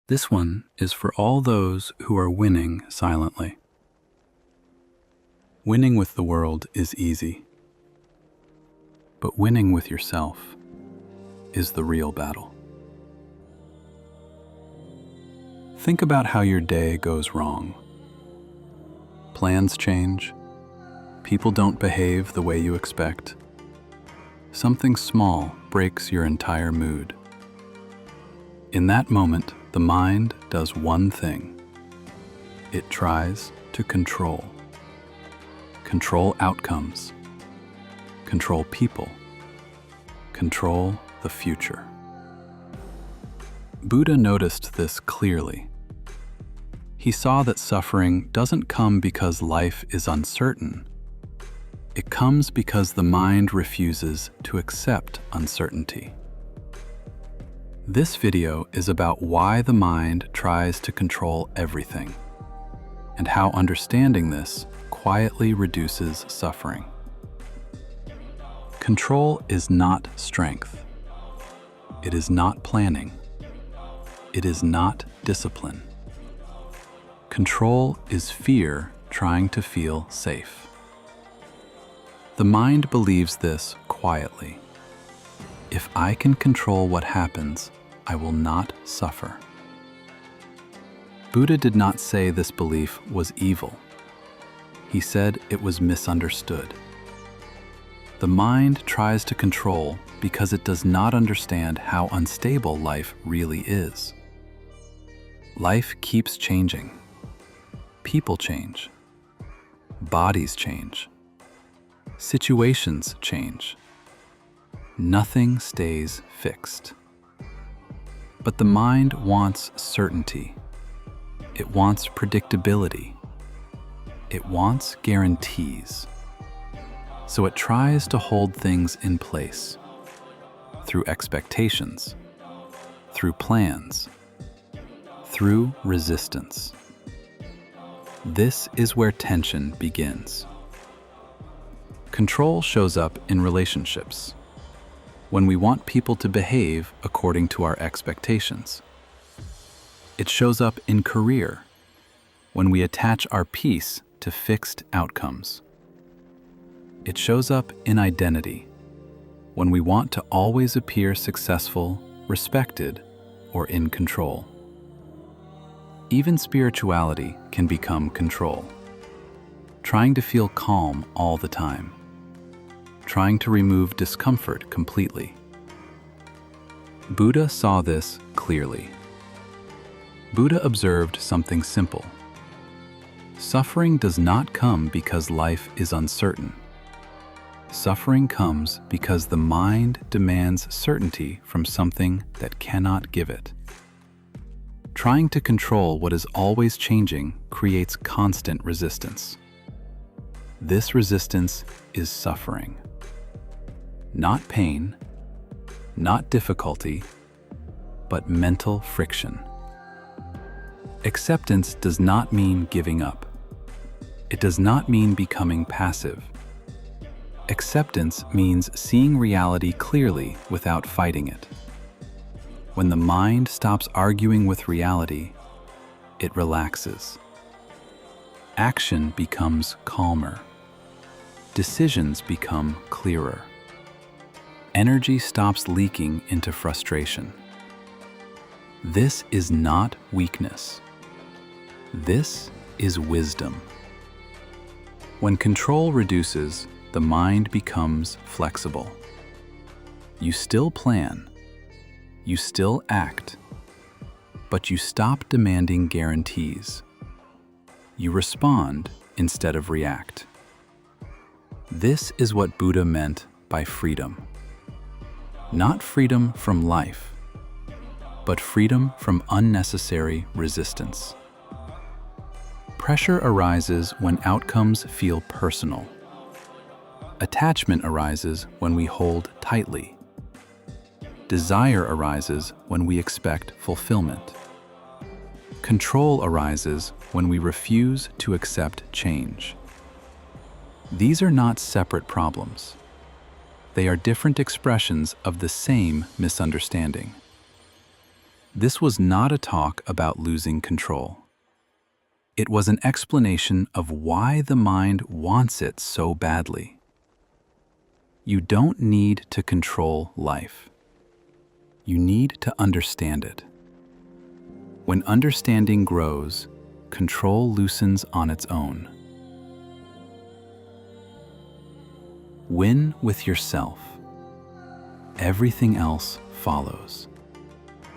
This one is for all those who are winning silently. Winning with the world is easy, but winning with yourself is the real battle. Think about how your day goes wrong. Plans change. People don't behave the way you expect. Something small breaks your entire mood. In that moment, the mind does one thing. It tries to control. Control outcomes. Control people. Control the future. Buddha noticed this clearly. He saw that suffering doesn't come because life is uncertain. It comes because the mind refuses to accept uncertainty. This video is about why the mind tries to control everything, and how understanding this quietly reduces suffering. Control is not strength. It is not planning. It is not discipline. Control is fear trying to feel safe. The mind believes this quietly. If I can control what happens, I will not suffer. Buddha did not say this belief was evil. He said it was misunderstood. The mind tries to control because it does not understand how unstable life really is. Life keeps changing. People change. Bodies change. Situations change. Nothing stays fixed. But the mind wants certainty. It wants predictability. It wants guarantees. So it tries to hold things in place through expectations, through plans, through resistance. This is where tension begins. Control shows up in relationships, when we want people to behave according to our expectations. It shows up in career, when we attach our peace to fixed outcomes. It shows up in identity, when we want to always appear successful, respected, or in control. Even spirituality can become control. Trying to feel calm all the time. Trying to remove discomfort completely. Buddha saw this clearly. Buddha observed something simple. Suffering does not come because life is uncertain. Suffering comes because the mind demands certainty from something that cannot give it. Trying to control what is always changing creates constant resistance. This resistance is suffering. Not pain, not difficulty, but mental friction. Acceptance does not mean giving up. It does not mean becoming passive. Acceptance means seeing reality clearly without fighting it. When the mind stops arguing with reality, it relaxes. Action becomes calmer. Decisions become clearer. Energy stops leaking into frustration. This is not weakness. This is wisdom. When control reduces, the mind becomes flexible. You still plan. You still act. But you stop demanding guarantees. You respond instead of react. This is what Buddha meant by freedom. Not freedom from life, but freedom from unnecessary resistance. Pressure arises when outcomes feel personal. Attachment arises when we hold tightly. Desire arises when we expect fulfillment. Control arises when we refuse to accept change. These are not separate problems. They are different expressions of the same misunderstanding. This was not a talk about losing control. It was an explanation of why the mind wants it so badly. You don't need to control life. You need to understand it. When understanding grows, control loosens on its own. Win with yourself. Everything else follows.